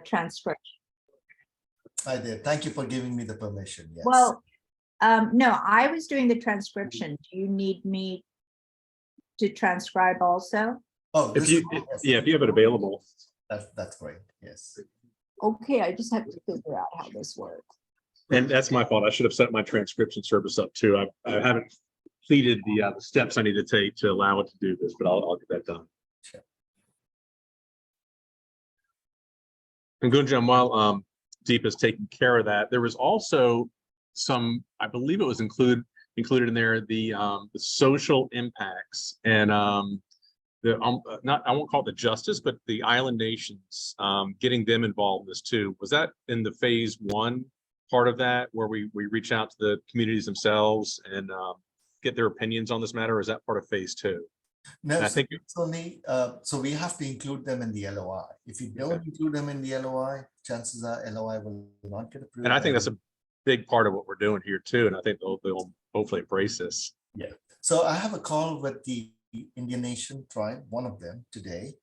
transcription? I did. Thank you for giving me the permission. Yes. Well, no, I was doing the transcription. Do you need me to transcribe also? Oh, If you, yeah, if you have it available. that's great. Yes. Okay, I just have to figure out how this works. And that's my fault. I should have set my transcription service up too. I haven't completed the steps I need to take to allow it to do this, but I'll get that done. Sure. And Gunjan, while Deepa's taking care of that, there was also some, I believe it was included in there, the social impacts and not, I won't call it the justice, but the island nations, getting them involved in this too. Was that in the phase 1 part of that, where we reach out to the communities themselves and get their opinions on this matter, or is that part of phase 2? No, I think it's only, so we have to include them in the LOI. If you don't include them in the LOI, chances are LOI will not get approved. and I think that's a big part of what we're doing here too. And I think they'll hopefully embrace this. Yeah. So I have a call with the Indian Nation tribe, one of them today.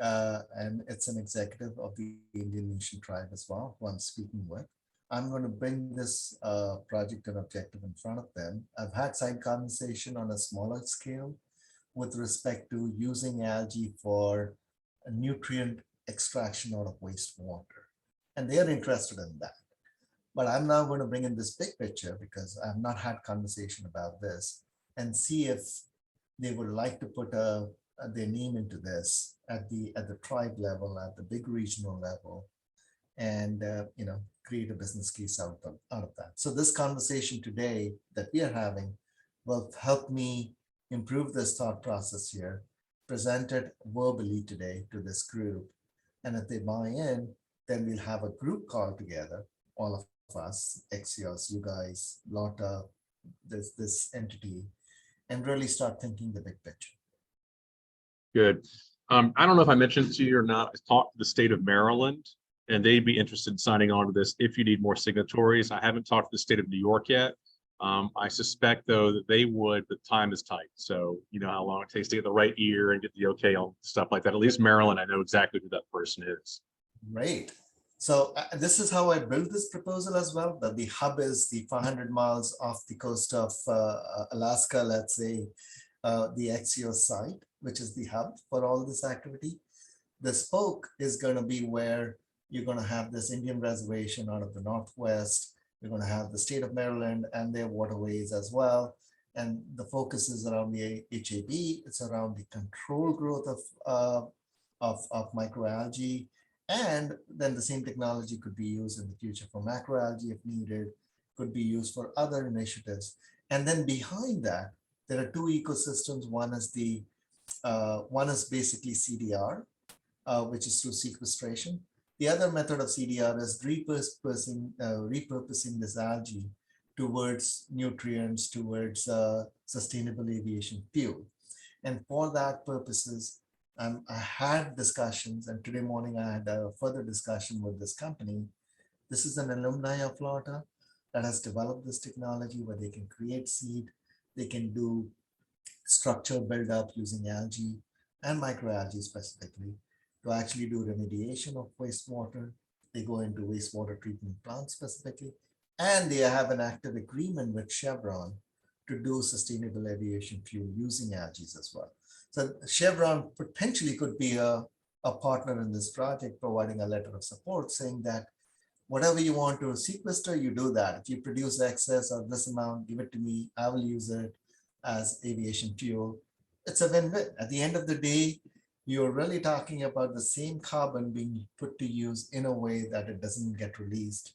And it's an executive of the Indian Nation tribe as well, who I'm speaking with. I'm going to bring this project and objective in front of them. I've had side conversation on a smaller scale with respect to using algae for a nutrient extraction out of wastewater. And they are interested in that. But I'm now going to bring in this big picture because I've not had conversation about this and see if they would like to put their name into this at the tribe level, at the big regional level, and create a business case out of that. So this conversation today that we are having will help me improve this thought process here, present it verbally today to this group. And if they buy in, then we'll have a group call together, all of us, Axios, you guys, Lotta, this entity, and really start thinking the big picture. Good. I don't know if I mentioned to you or not, I talked to the state of Maryland, and they'd be interested in signing on to this if you need more signatories. I haven't talked to the state of New York yet. I suspect, though, that they would, but time is tight. So you know how long it takes to get the right ear and get the okay on stuff like that. At least Maryland, I know exactly who that person is. Great. So this is how I built this proposal as well, that the hub is the 500 miles off the coast of Alaska, let's say, the Axios site, which is the hub for all this activity. The spoke is going to be where you're going to have this Indian reservation out of the Northwest. You're going to have the state of Maryland and their waterways as well. And the focus is around the HAB. It's around the control growth of microalgae. And then the same technology could be used in the future for macroalgae if needed, could be used for other initiatives. And then behind that, there are two ecosystems. One is basically CDR, which is through sequestration. The other method of CDR is repurposing this algae towards nutrients, towards sustainable aviation fuel. And for that purposes, I had discussions, and today morning I had a further discussion with this company. This is an alumni of Florida that has developed this technology where they can create seed, they can do structure build-up using algae and microalgae specifically to actually do remediation of wastewater. They go into wastewater treatment plants specifically, and they have an active agreement with Chevron to do sustainable aviation fuel using algae as well. So Chevron potentially could be a partner in this project, providing a letter of support saying that whatever you want to sequester, you do that. If you produce excess of this amount, give it to me, I will use it as aviation fuel. It's a win-win. At the end of the day, you're really talking about the same carbon being put to use in a way that it doesn't get released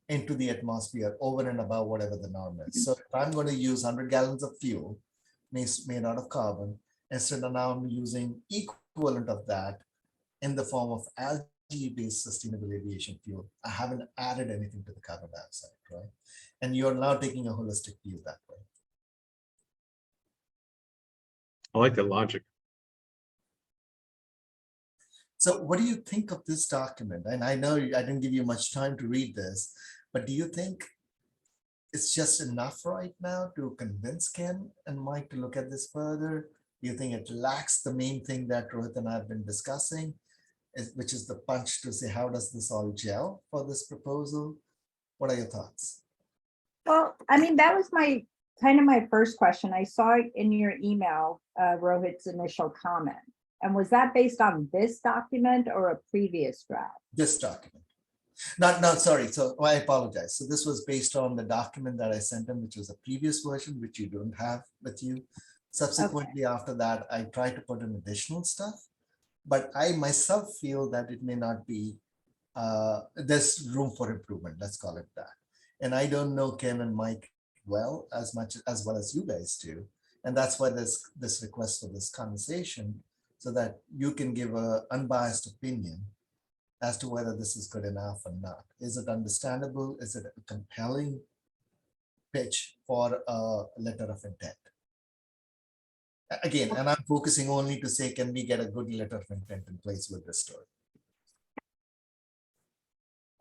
into the atmosphere over and above whatever the norm is. So if I'm going to use 100 gallons of fuel made out of carbon, instead of now I'm using equivalent of that in the form of algae-based sustainable aviation fuel, I haven't added anything to the carbon dioxide, right? And you're now taking a holistic view that way. I like that logic. So what do you think of this document? And I know I didn't give you much time to read this, but do you think it's just enough right now to convince Ken and Mike to look at this further? Do you think it lacks the main thing that Rohit and I have been discussing? which is the punch to say, how does this all gel for this proposal? What are your thoughts? Well, I mean, that was my kind of my first question. I saw it in your email, Rohit's initial comment. And was that based on this document or a previous draft? This document. Sorry. So I apologize. So this was based on the document that I sent him, which was a previous version, which you don't have with you. Subsequently, after that, I tried to put in additional stuff, but I myself feel that it may not be, there's room for improvement. Let's call it that. And I don't know Ken and Mike well as well as you guys do. And that's why there's this request for this conversation, so that you can give an unbiased opinion as to whether this is good enough or not. Is it understandable? Is it a compelling pitch for a letter of intent? Again, and I'm focusing only to say, can we get a good letter of intent in place with this story?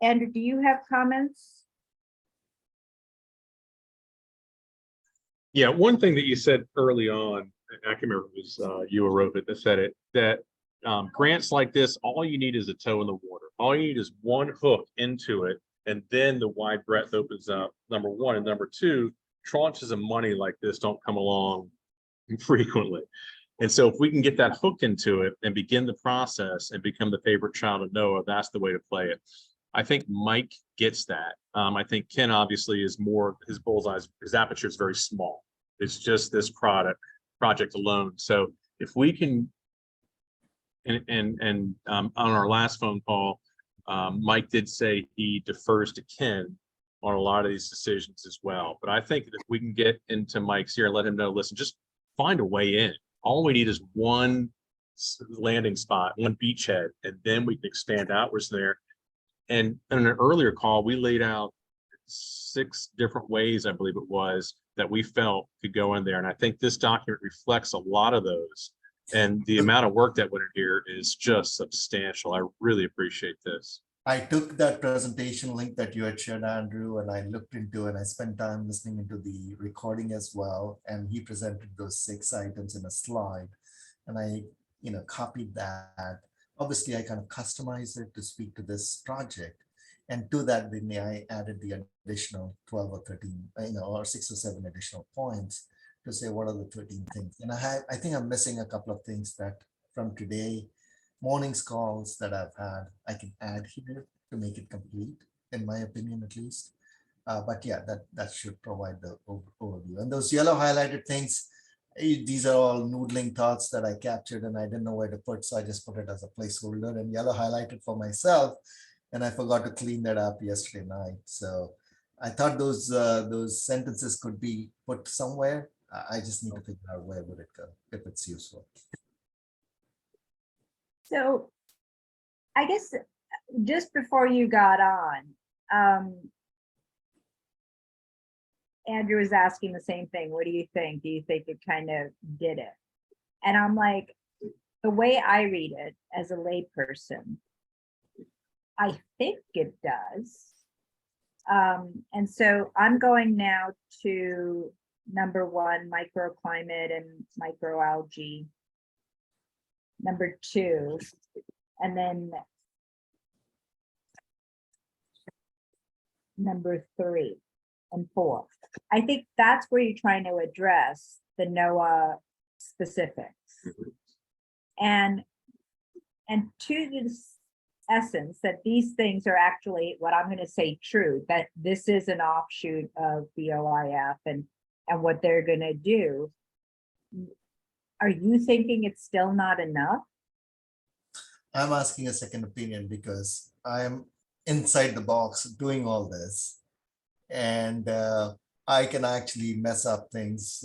Andrew, do you have comments? Yeah, one thing that you said early on, I can remember it was you or Rohit that said it, that grants like this, all you need is a toe in the water. All you need is one hook into it, and then the wide breadth opens up, number one. And number two, tranches of money like this don't come along frequently. And so if we can get that hook into it and begin the process and become the favorite child of NOAA, that's the way to play it. I think Mike gets that. I think Ken obviously is more, his bullseye, his aperture is very small. It's just this project alone. So if we can, and on our last phone call, Mike did say he defers to Ken on a lot of these decisions as well. But I think that we can get into Mike's ear and let him know, listen, just find a way in. All we need is one landing spot, one beachhead, and then we can expand outwards there. And in an earlier call, we laid out 6 different ways, I believe it was, that we felt could go in there. And I think this document reflects a lot of those. And the amount of work that went in here is just substantial. I really appreciate this. I took that presentation link that you had shared, Andrew, and I looked into it, and I spent time listening into the recording as well. And he presented those 6 items in a slide, and I, copied that. Obviously, I kind of customized it to speak to this project. And to that, then I added the additional 12 or 13, or 6 or 7 additional points to say what are the 13 things. And I think I'm missing a couple of things that from today morning's calls that I've had, I can add here to make it complete, in my opinion, at least. But yeah, that should provide the overview. And those yellow highlighted things, these are all noodling thoughts that I captured and I didn't know where to put. So I just put it as a placeholder and yellow highlighted for myself. And I forgot to clean that up yesterday night. So I thought those sentences could be put somewhere. I just need to figure out where would it go, if it's useful. So I guess just before you got on, Andrew was asking the same thing. What do you think? Do you think it kind of did it? And I'm like, the way I read it as a layperson, I think it does. And so I'm going now to number 1, microclimate and microalgae. Number 2, and then number 3 and 4. I think that's where you're trying to address the NOAA specifics. And to this essence that these things are actually what I'm going to say true, that this is an offshoot of the OIF and what they're going to do. Are you thinking it's still not enough? I'm asking a second opinion because I'm inside the box doing all this, and I can actually mess up things,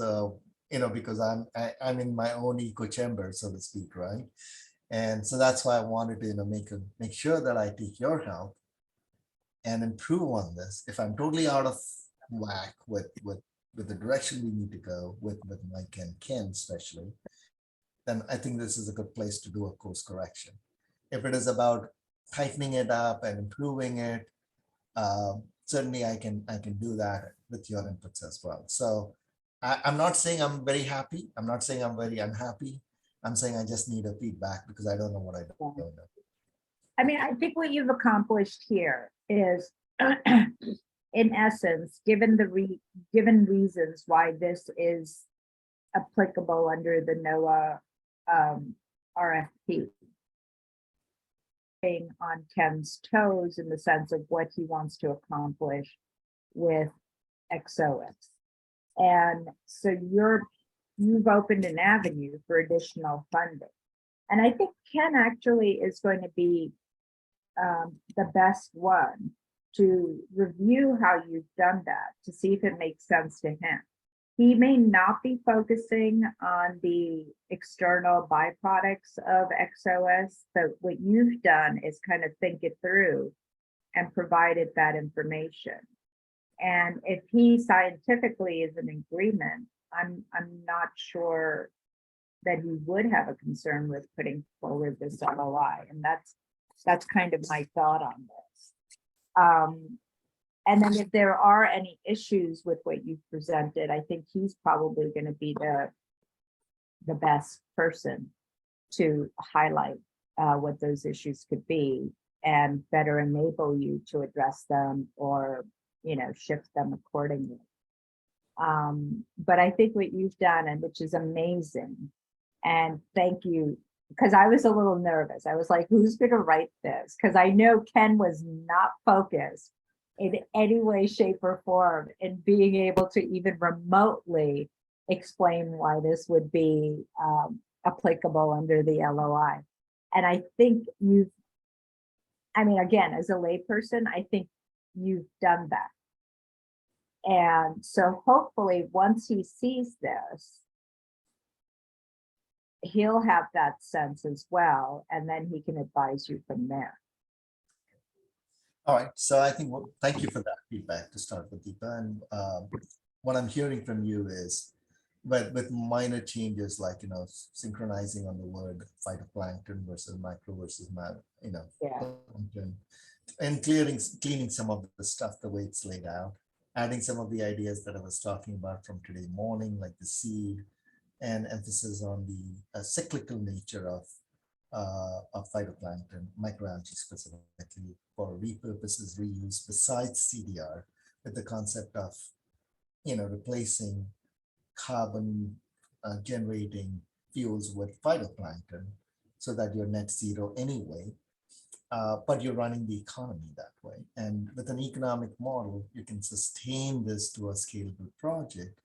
because I'm in my own echo chamber, so to speak, right? And so that's why I wanted to make sure that I take your help and improve on this. If I'm totally out of whack with the direction we need to go with Mike and Ken especially, then I think this is a good place to do a course correction. If it is about tightening it up and improving it, certainly I can do that with your inputs as well. So I'm not saying I'm very happy. I'm not saying I'm very unhappy. I'm saying I just need a feedback because I don't know what I don't know. I mean, I think what you've accomplished here is, in essence, given given reasons why this is applicable under the NOAA RFP, on Ken's toes in the sense of what he wants to accomplish with XOS. And so you've opened an avenue for additional funding. And I think Ken actually is going to be the best one to review how you've done that, to see if it makes sense to him. He may not be focusing on the external byproducts of XOS, but what you've done is kind of think it through and provided that information. And if he scientifically is in agreement, I'm not sure that he would have a concern with putting forward this LOI. And that's kind of my thought on this. And then if there are any issues with what you've presented, I think he's probably going to be the best person to highlight what those issues could be and better enable you to address them or, shift them accordingly. But I think what you've done, and which is amazing, and thank you, because I was a little nervous. I was like, who's going to write this? Because I know Ken was not focused in any way, shape, or form in being able to even remotely explain why this would be applicable under the LOI. And I think again, as a layperson, I think you've done that. And so hopefully once he sees this, he'll have that sense as well, and then he can advise you from there. All right, so I think, thank you for that feedback to start with, Deepa. And what I'm hearing from you is, with minor changes like, synchronizing on the word phytoplankton versus micro versus plankton, and cleaning some of the stuff the way it's laid out, adding some of the ideas that I was talking about from today morning, like the seed, and emphasis on the cyclical nature of phytoplankton, microalgae specifically, for repurposes, reuse, besides CDR, with the concept of, replacing carbon generating fuels with phytoplankton so that you're net zero anyway, but you're running the economy that way. And with an economic model, you can sustain this to a scalable project,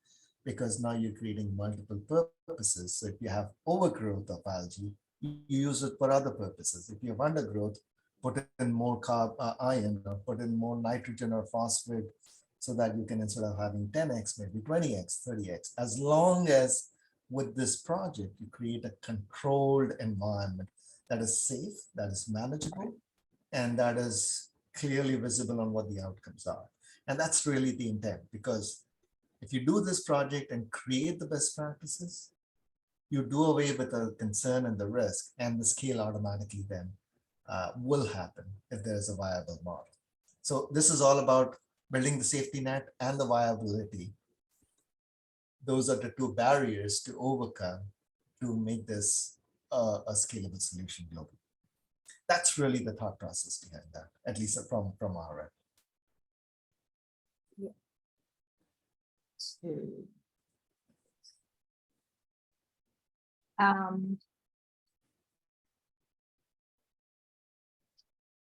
because now you're creating multiple purposes. So if you have overgrowth of algae, you use it for other purposes. If you have undergrowth, put in more iron, or put in more nitrogen or phosphate, so that you can, instead of having 10x, maybe 20x, 30x, as long as with this project, you create a controlled environment that is safe, that is manageable, and that is clearly visible on what the outcomes are. And that's really the intent, because if you do this project and create the best practices, you do away with the concern and the risk, and the scale automatically then will happen if there is a viable model. So this is all about building the safety net and the viability. Those are the two barriers to overcome to make this a scalable solution globally. That's really the thought process behind that, at least from our end.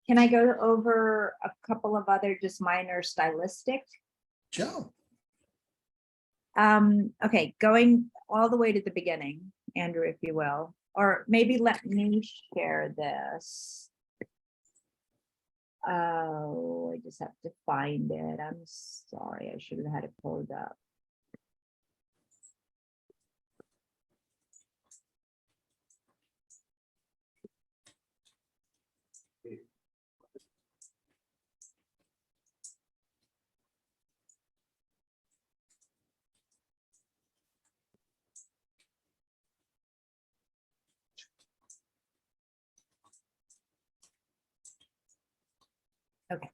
Can I go over a couple of other just minor stylistic? Sure. Okay, going all the way to the beginning, Andrew, if you will, or maybe let me share this. Oh, I just have to find it. I'm sorry, I should have had it pulled up. Okay,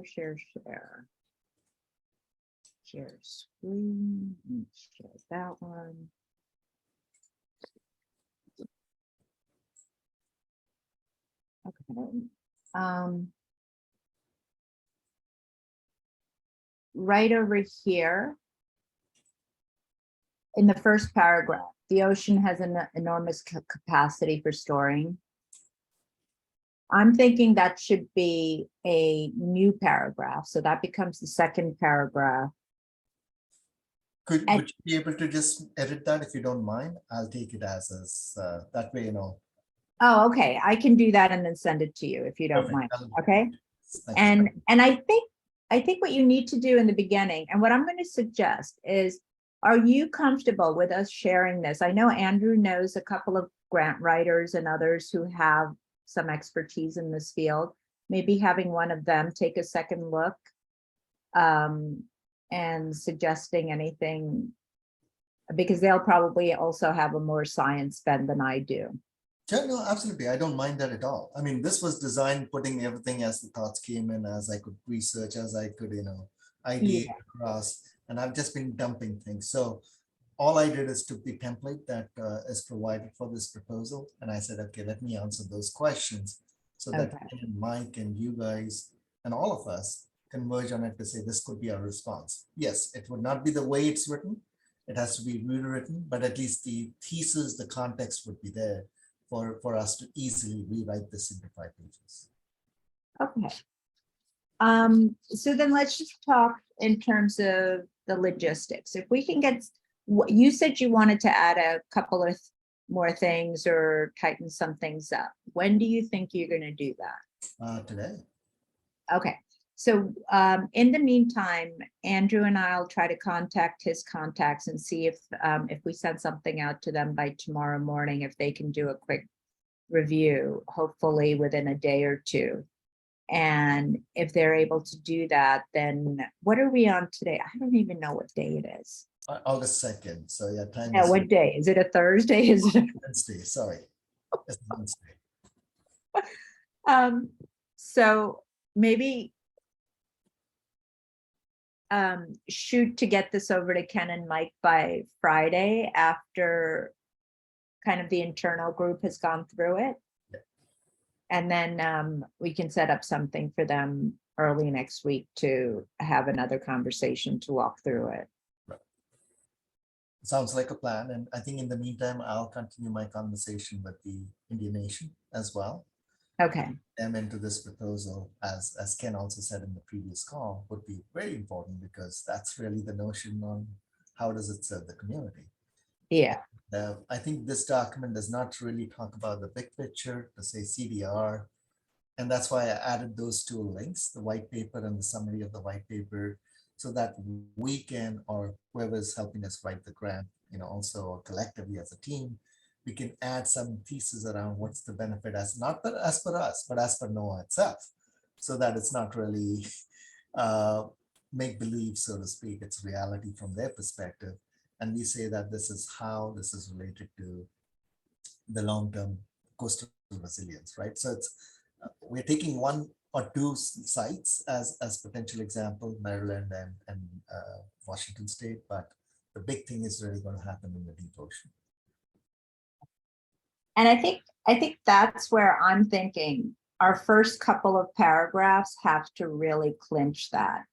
share screen, share that one. Okay. Um, right over here, in the first paragraph, the ocean has an enormous capacity for storing. I'm thinking that should be a new paragraph, so that becomes the second paragraph. Would you be able to just edit that if you don't mind? I'll take it as is, that way, you know. Oh, okay, I can do that and then send it to you if you don't Perfect. mind, That'll- okay? Thank you. And I think what you need to do in the beginning, and what I'm going to suggest is, are you comfortable with us sharing this? I know Andrew knows a couple of grant writers and others who have some expertise in this field. Maybe having one of them take a second look and suggesting anything, because they'll probably also have a more science bend than I do. Yeah, no, absolutely. I don't mind that at all. I mean, this was designed putting everything as the thoughts came in, as I could research, as I could, you know, ideate across, and I've just been dumping things. So all I did is took the template that is provided for this proposal, and I said, okay, let me answer those questions so that Okay. Ken and Mike and you guys and all of us converge on it to say this could be our response. Yes, it would not be the way it's written. It has to be rewritten, but at least the thesis, the context would be there for us to easily rewrite this into 5 pages. Okay. So then let's just talk in terms of the logistics. If we can get, you said you wanted to add a couple of more things or tighten some things up. When do you think you're going to do that? Today. Okay. So in the meantime, Andrew and I'll try to contact his contacts and see if we send something out to them by tomorrow morning, if they can do a quick review, hopefully within a day or two. And if they're able to do that, then what are we on today? I don't even know what day it is. August 2nd. So yeah, time Yeah, is what day? Is it a Thursday? Is it Wednesday. Sorry. It's Wednesday. so maybe shoot to get this over to Ken and Mike by Friday after kind of the internal group has gone through it. Yeah. And then we can set up something for them early next week to have another conversation to walk through it. Sounds like a plan. And I think in the meantime, I'll continue my conversation with the Indian Nation as well. Okay. Them into this proposal, as Ken also said in the previous call, would be very important because that's really the notion on how does it serve the community. Yeah. I think this document does not really talk about the big picture, to say CDR. And that's why I added those two links, the white paper and the summary of the white paper, so that we can, or whoever's helping us write the grant, you know, also collectively as a team, we can add some thesis around what's the benefit as not as per us, but as per NOAA itself, so that it's not really make believe, so to speak. It's reality from their perspective. And we say that this is how this is related to the long-term coastal resilience, right? So it's we're taking one or two sites as potential example, Maryland and Washington State, but the big thing is really going to happen in the deep ocean. And I think that's where I'm thinking our first couple of paragraphs have to really clinch that.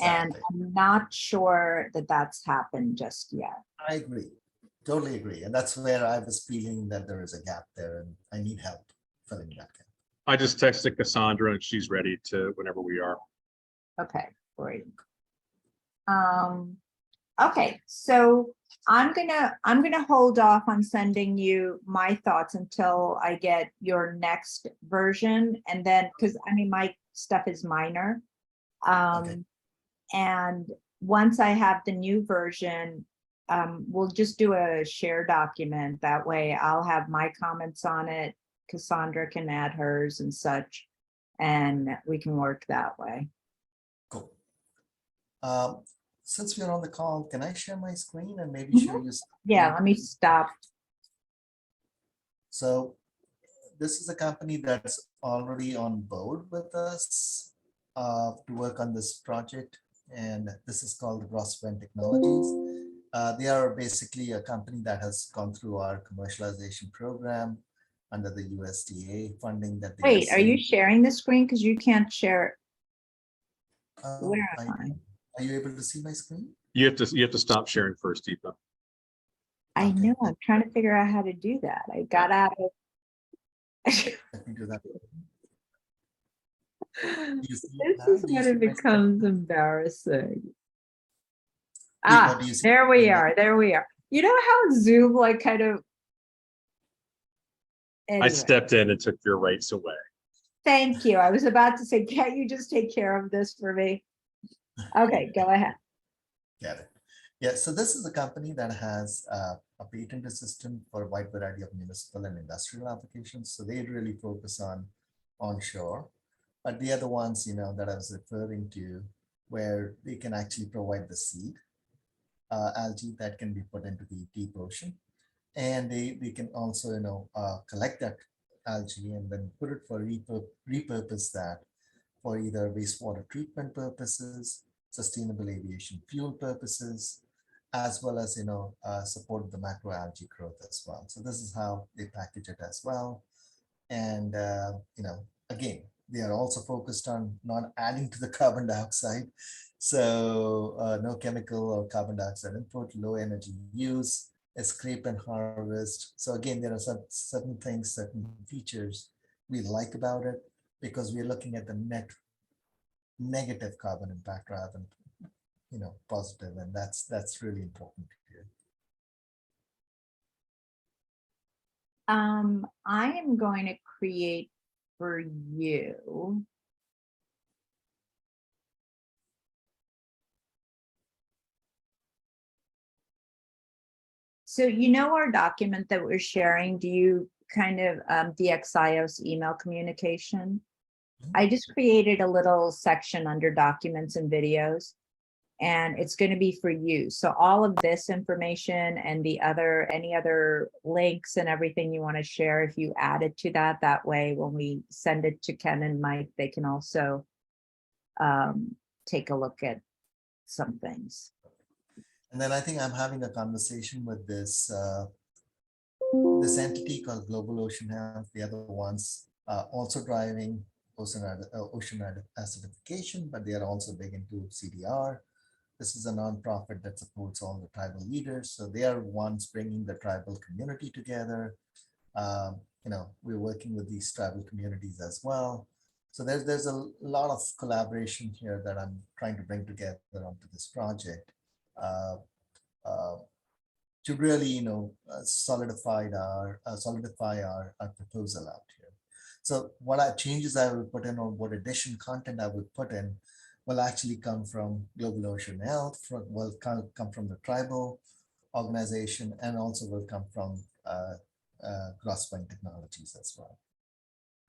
And Exactly. I'm not sure that that's happened just yet. I agree. Totally agree. And that's where I was feeling that there is a gap there and I need help filling that gap. I just texted Cassandra and she's ready to whenever we are. Okay, great. Okay, so I'm gonna hold off on sending you my thoughts until I get your next version, and then because I mean my stuff is minor. Okay. And once I have the new version, we'll just do a share document. That way I'll have my comments on it. Cassandra can add hers and such, and we can work that way. Cool. Since we're on the call, can I share my screen and maybe show you? Yeah, let me stop. So this is a company that's already on board with us to work on this project. And this is called Grossman Technologies. They are basically a company that has gone through our commercialization program. under the USDA funding that they Wait, are you received. sharing the screen? Because you can't share it. Where I- am I? Are you able to see my screen? You have to stop sharing first, Deepa. I Okay. know, I'm trying to figure out how to do that. I got out of. Let me do that. You see it This now? is Do you when see it my screen? becomes embarrassing. Deepa, Ah, do you see there my we screen now? are, there we are. You know how Zoom like kind of. I Anyway, stepped in and took your rights away. thank you. I was about to say, can't you just take care of this for me? Okay, go ahead. Get it. Yeah, so this is a company that has a patented system for a wide variety of municipal and industrial applications. So they really focus on onshore. But the other ones, that I was referring to, where they can actually provide the seed algae that can be put into the deep ocean. And they can also, collect that algae and then put it for repurpose that for either wastewater treatment purposes, sustainable aviation fuel purposes, as well as, support the macroalgae growth as well. So this is how they package it as well. And, again, they are also focused on not adding to the carbon dioxide. So no chemical or carbon dioxide input, low energy use, scrape and harvest. So again, there are certain things, certain features we like about it because we're looking at the net negative carbon impact rather than positive, and that's really important here. I am going to create for you. So our document that we're sharing, do you kind of DXIOS email communication? I just created a little section under documents and videos, and it's going to be for you. So all of this information and any other links and everything you want to share, if you add it to that way, when we send it to Ken and Mike, they can also take a look at some things. And then I think I'm having a conversation with this entity called Global Ocean Health. The other ones also driving ocean acidification, but they are also big into CDR. This is a nonprofit that supports all the tribal leaders. So they are ones bringing the tribal community together. We're working with these tribal communities as well. So there's a lot of collaboration here that I'm trying to bring together onto this project to really, solidify our proposal out here. So what changes I will put in, or what addition content I will put in, will actually come from Global Ocean Health, will come from the tribal organization, and also will come from Crosspoint Technologies as well.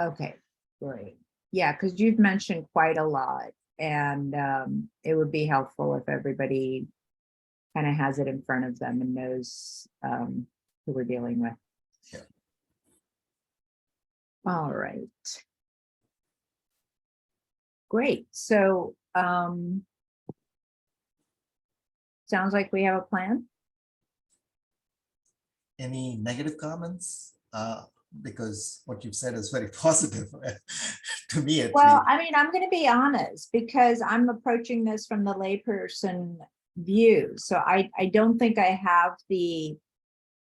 Okay, great. Yeah, because you've mentioned quite a lot, and it would be helpful if everybody kind of has it in front of them and knows who we're dealing with. Yeah. All right. Great. So sounds like we have a plan. Any negative comments? Because what you've said is very positive to me. Well, I mean, I'm going to be honest, because I'm approaching this from the layperson view. So I don't think I have the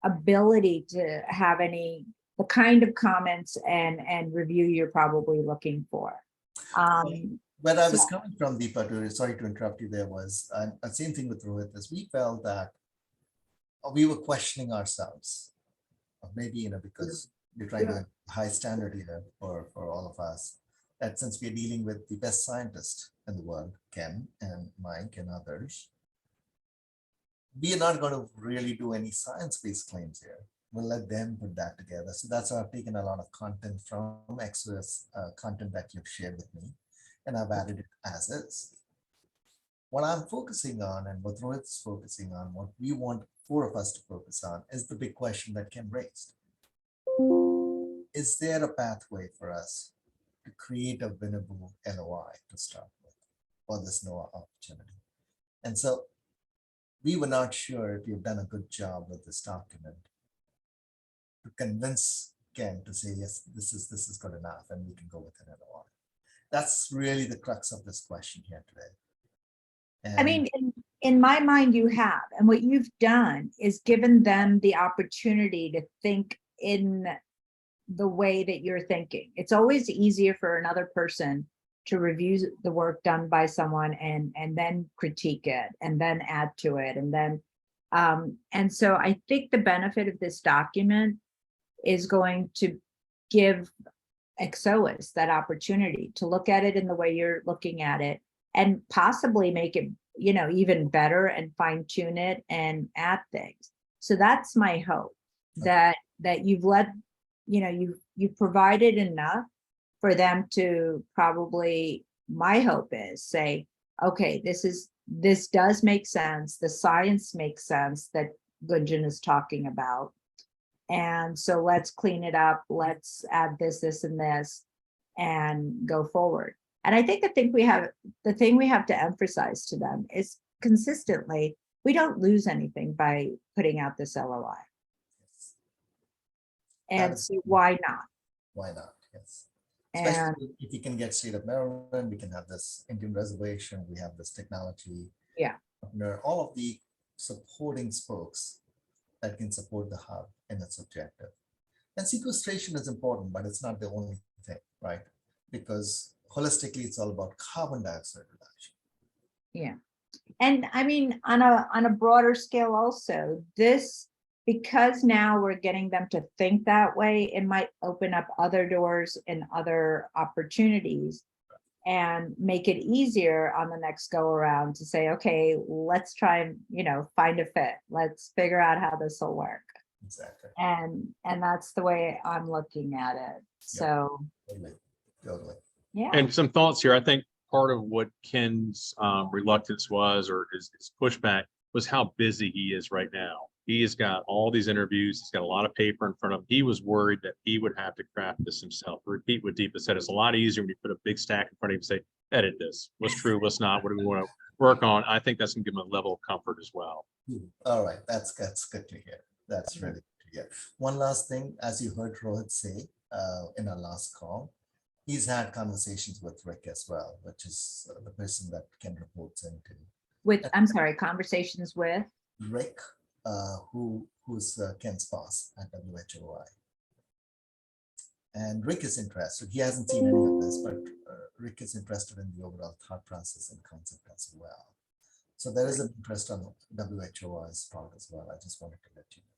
ability to have the kind of comments and review you're probably looking for. Where I was coming from, Deepa, sorry to interrupt you there, was the same thing with Rohit, is we felt that we were questioning ourselves. Maybe, because we're trying to high standard here for all of us, that since we're dealing with the best scientists in the world, Ken and Mike and others, we are not going to really do any science-based claims here. We'll let them put that together. So that's why I've taken a lot of content from Exodus, content that you've shared with me, and I've added it as is. What I'm focusing on, and what Rohit's focusing on, what we want four of us to focus on, is the big question that Ken raised. Is there a pathway for us to create a winnable LOI to start with for this NOAA opportunity? And so we were not sure if you've done a good job with this document to convince Ken to say, yes, this is good enough, and we can go with an LOI. That's really the crux of this question here today. I And mean, in my mind, you have, and what you've done is given them the opportunity to think in the way that you're thinking. It's always easier for another person to review the work done by someone and then critique it and then add to it. And so I think the benefit of this document is going to give EXOIS that opportunity to look at it in the way you're looking at it and possibly make it, you know, even better and fine tune it and add things. So that's my hope, that you've let, you know, you've provided enough for them to probably, my hope is say, okay, this does make sense. The science makes sense that Gunjan is talking about. And so let's clean it up. Let's add this, and this, and go forward. And I think the thing we have to emphasize to them is consistently, we don't lose anything by putting out this LOI. And so why not? why not? Yes. And Especially if you can get state of Maryland, we can have this Indian reservation, we have this technology. Yeah. Partner, all of the supporting spokes that can support the hub and its objective. And sequestration is important, but it's not the only thing, right? Because holistically, it's all about carbon dioxide reduction. yeah. And I mean, on a broader scale also, this, because now we're getting them to think that way, it might open up other doors and other opportunities and make it easier on the next go around to say, okay, let's try and, you know, find a fit. Let's figure out how this will work. Exactly. And that's the way I'm looking at it. So, Totally. yeah. And some thoughts here. I think part of what Ken's reluctance was, or his pushback, was how busy he is right now. He has got all these interviews. He's got a lot of paper in front of him. He was worried that he would have to craft this himself. Repeat what Deepa said. It's a lot easier when you put a big stack in front of you and say, edit this. What's true, what's not, what do we want to work on? I think that's going to give him a level of comfort as well. All right, that's good to hear. That's really good to hear. One last thing, as you heard Rohit say in our last call, he's had conversations with Rick as well, which is the person that Ken reports into. With, I'm sorry, conversations with? Rick, who's Ken's boss at WHOI. And Rick is interested. He hasn't seen any of this, but Rick is interested in the overall thought process and concept as well. So there is an interest on WHOI's part as well. I just wanted to let you know.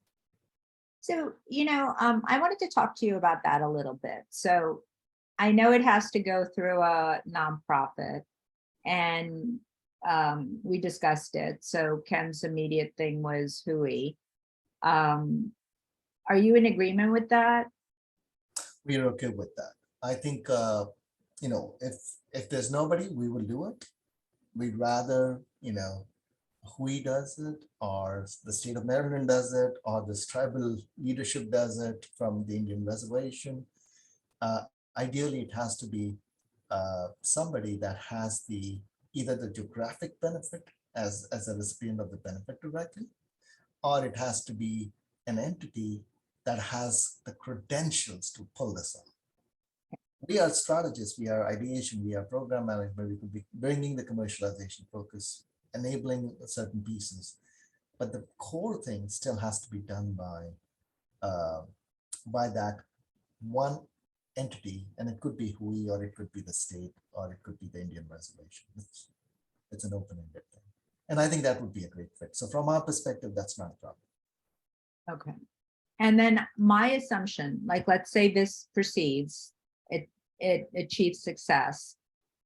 So, you know, I wanted to talk to you about that a little bit. So I know it has to go through a nonprofit, and we discussed it. So Ken's immediate thing was Hui. Are you in agreement with that? We're okay with that. I think, you know, if there's nobody, we will do it. We'd rather, you know, Hui does it, or the state of Maryland does it, or this tribal leadership does it from the Indian reservation. Ideally, it has to be somebody that has either the geographic benefit as a recipient of the benefit directly, or it has to be an entity that has the credentials to pull this off. We are strategists, we are ideation, we are program management, we could be bringing the commercialization focus, enabling certain pieces, but the core thing still has to be done by that one entity, and it could be Hui, or it could be the state, or it could be the Indian reservation. It's an open-ended thing. And I think that would be a great fit. So from our perspective, that's not a problem. Okay. And then my assumption, like, let's say this proceeds, it achieves success.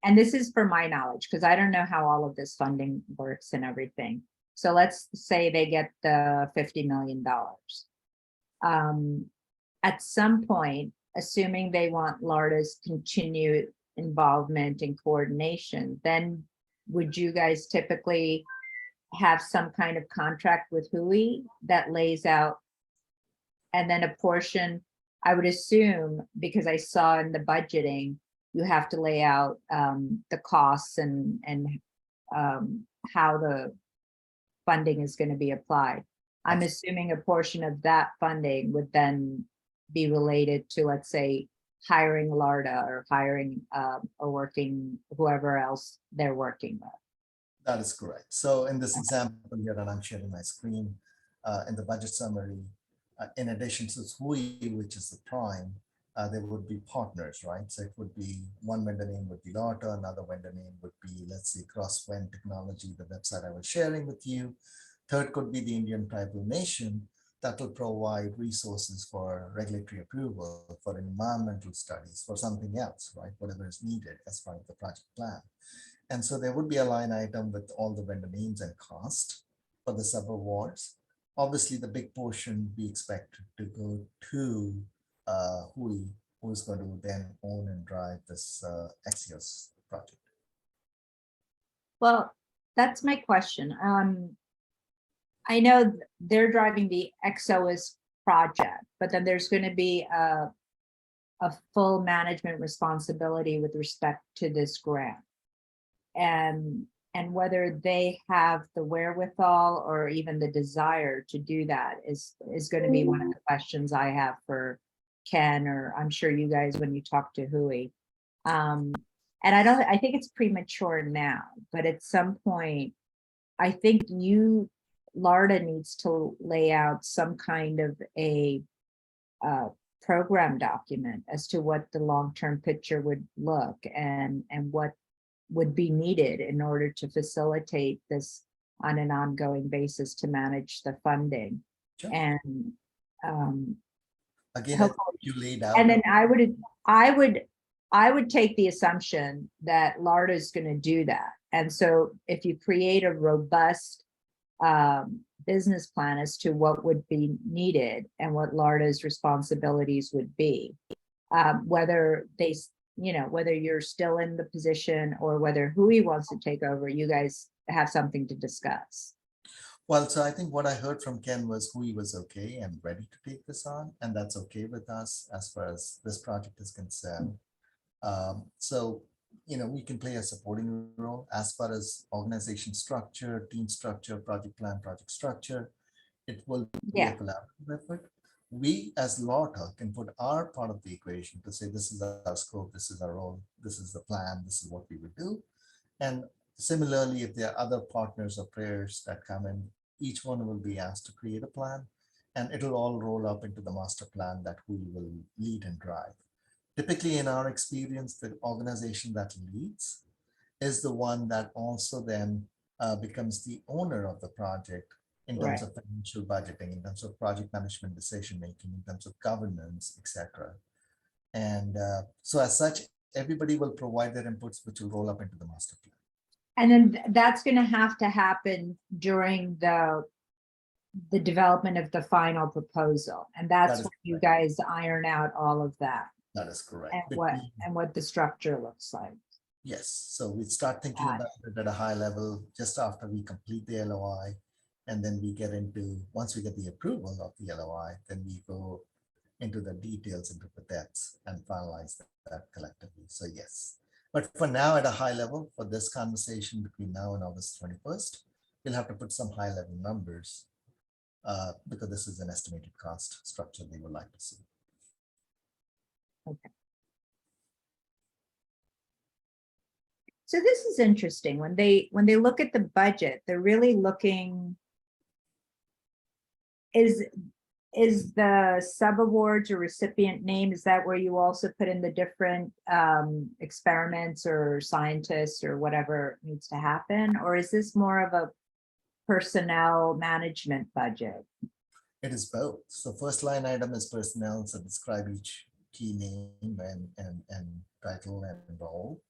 And this is for my knowledge, because I don't know how all of this funding works and everything. So let's say they get the $50 million. At some point, assuming they want LARDA's continued involvement and coordination, then would you guys typically have some kind of contract with Hui that lays out, and then a portion, I would assume, because I saw in the budgeting, you have to lay out the costs and how the funding is going to be applied. I'm assuming a portion of that funding would then be related to, let's say, hiring LARDA or hiring or working whoever else they're working with. That is correct. So in this example here that I'm sharing my screen, in the budget summary, in addition to SWI, which is the prime, there would be partners, right? So it would be one vendor name would be LARTA, another vendor name would be, let's say, Crosswind Technology, the website I was sharing with you. Third could be the Indian tribal nation that will provide resources for regulatory approval, for environmental studies, for something else, right? Whatever is needed as part of the project plan. And so there would be a line item with all the vendor names and cost for the sub-awards. Obviously, the big portion we expect to go to who is going to then own and drive this Axios project. Well, that's my question. I know they're driving the XOS project, but then there's going to be a full management responsibility with respect to this grant. And whether they have the wherewithal or even the desire to do that is going to be one of the questions I have for Ken, or I'm sure you guys when you talk to Hui. And I think it's premature now, but at some point, I think LARDA needs to lay out some kind of a program document as to what the long-term picture would look and what would be needed in order to facilitate this on an ongoing basis to manage the funding. Sure. And again, you laid out. And then I would take the assumption that LARDA is going to do that. And so if you create a robust business plan as to what would be needed and what LARDA's responsibilities would be, whether they, whether you're still in the position or whether Hui wants to take over, you guys have something to discuss. Well, so I think what I heard from Ken was Hui was okay and ready to take this on, and that's okay with us as far as this project is concerned. So, we can play a supporting role as far as organization structure, team structure, project plan, project structure. It will be a collaborative effort. We as LARTA can put our part of the equation to say, this is our scope, this is our role, this is the plan, this is what we would do. And similarly, if there are other partners or players that come in, each one will be asked to create a plan, and it'll all roll up into the master plan that we will lead and drive. Typically, in our experience, the organization that leads is the one that also then becomes the owner of the project in terms of financial budgeting, in terms of project management, decision-making, in terms of governance, etc. And so as such, everybody will provide their inputs, which will roll up into the master plan. And then that's going to have to happen during the development of the final proposal. And that's when you guys iron out all of that. That is correct. And what the structure looks like. Yes. So we start thinking about it at a high level just after we complete the LOI. And then we get into, once we get the approval of the LOI, then we go into the details, into the depths, and finalize that collectively. So yes. But for now, at a high level, for this conversation between now and August 21st, we'll have to put some high level numbers because this is an estimated cost structure they would like to see. Okay. So this is interesting. When they look at the budget, they're really looking, is the subawards or recipient name, is that where you also put in the different experiments or scientists or whatever needs to happen? Or is this more of a personnel management budget? It is both. So first line item is personnel, so describe each key name and title and role.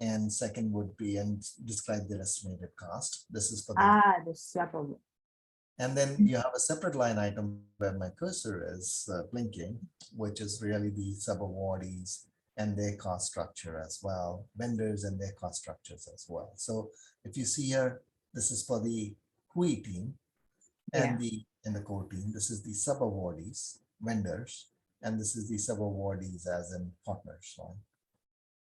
And second would be and describe their estimated cost. This is for the subaward. And then you have a separate line item where my cursor is blinking, which is really the subawardees and their cost structure as well, vendors and their cost structures as well. So if you see here, this is for the Hui team and the core team. This is the subawardees, vendors, and this is the subawardees as in partners. Right?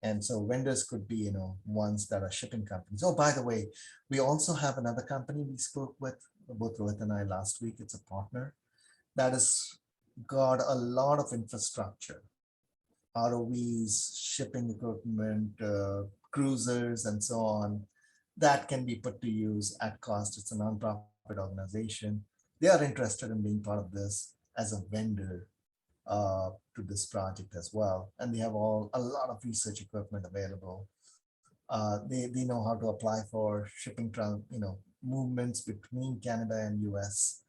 And so vendors could be, ones that are shipping companies. Oh, by the way, we also have another company we spoke with, both Rohit and I last week. It's a partner that is got a lot of infrastructure, ROVs, shipping equipment, cruisers, and so on, that can be put to use at cost. It's a nonprofit organization. They are interested in being part of this as a vendor to this project as well. And they have a lot of research equipment available. They know how to apply for shipping, movements between Canada and US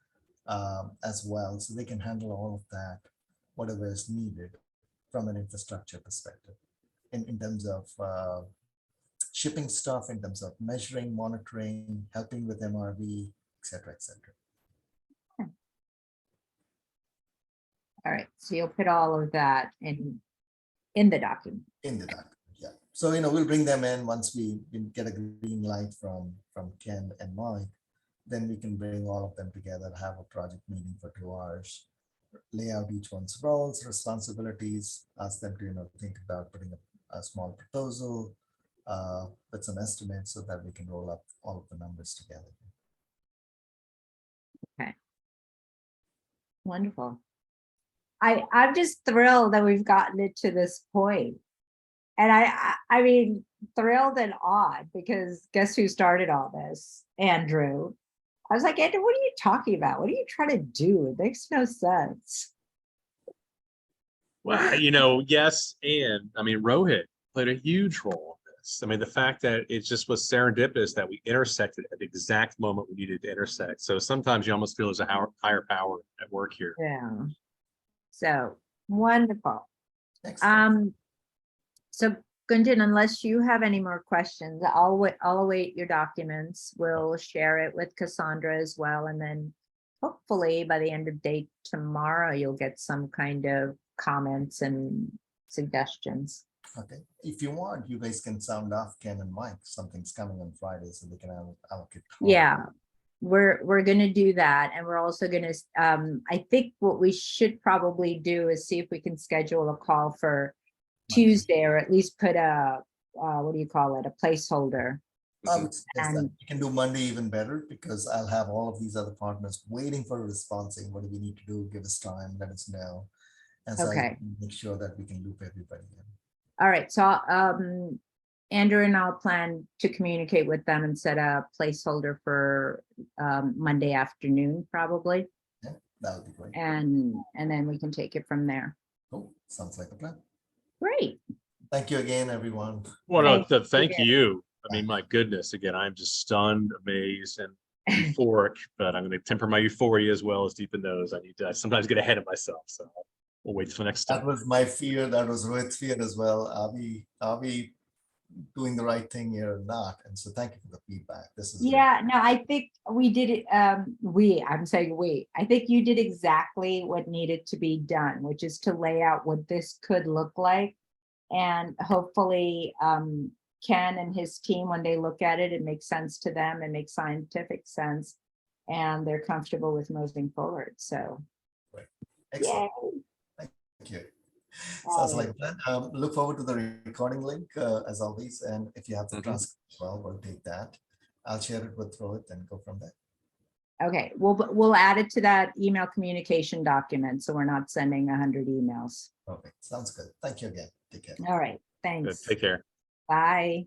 as well. So they can handle all of that, whatever is needed from an infrastructure perspective in terms of shipping stuff, in terms of measuring, monitoring, helping with MRV, et cetera, et cetera. All right, so you'll put all of that in the document. In the document, yeah. So, we'll bring them in once we get a green light from Ken and Mike, then we can bring all of them together, have a project meeting for 2 hours, lay out each one's roles, responsibilities, ask them to, think about putting a small proposal, with some estimates so that we can roll up all of the numbers together. Wonderful. I'm just thrilled that we've gotten it to this point. And I mean, thrilled and awed, because guess who started all this? Andrew. I was like, Andrew, what are you talking about? What are you trying to do? It makes no sense. Well, yes, and I mean, Rohit played a huge role in this. I mean, the fact that it just was serendipitous that we intersected at the exact moment we needed to intersect. So sometimes you almost feel there's a higher power at work here. Yeah. So wonderful. Excellent. So Gunjan, unless you have any more questions, I'll await your documents. We'll share it with Cassandra as well. And then hopefully by the end of day tomorrow, you'll get some kind of comments and suggestions. Okay. If you want, you guys can sound off Ken and Mike. Something's coming on Friday, so they can allocate. Yeah, we're going to do that. And we're also going to, I think what we should probably do is see if we can schedule a call for Tuesday, or at least put a, what do you call it? A placeholder. I would suggest that And- you can do Monday even better, because I'll have all of these other partners waiting for a response saying, what do we need to do? Give us time, let us know. And so I Okay. can make sure that we can loop everybody in. All right, so Andrew and I'll plan to communicate with them and set a placeholder for Monday afternoon, probably. Yeah, that would be great. And then we can take it from there. Cool. Sounds like a plan. Great. Thank you again, everyone. Well, Thank no, you. thank you. I mean, my goodness, again, I'm just stunned, amazed, and euphoric, but I'm going to temper my euphoria as well, as Deepa knows. I need to sometimes get ahead of myself. So we'll wait till next That time. was my fear. That was Rohit's fear as well. Are we doing the right thing here or not? And so thank you for the feedback. This is Yeah, no, I think we did it. I'm saying we, I think you did exactly what needed to be done, which is to lay out what this could look like. And hopefully, Ken and his team, when they look at it, it makes sense to them, it makes scientific sense, and they're comfortable with moving forward. So, excellent. yay. Thank you. Sounds like a plan. Look forward to the recording link as always. And if you have the transcript as well, we'll take that. I'll share it with Rohit and go from there. Okay, we'll add it to that email communication document, so we're not sending 100 emails. Okay, sounds good. Thank you again. Take care. All right, Good. thanks. Take care. Bye.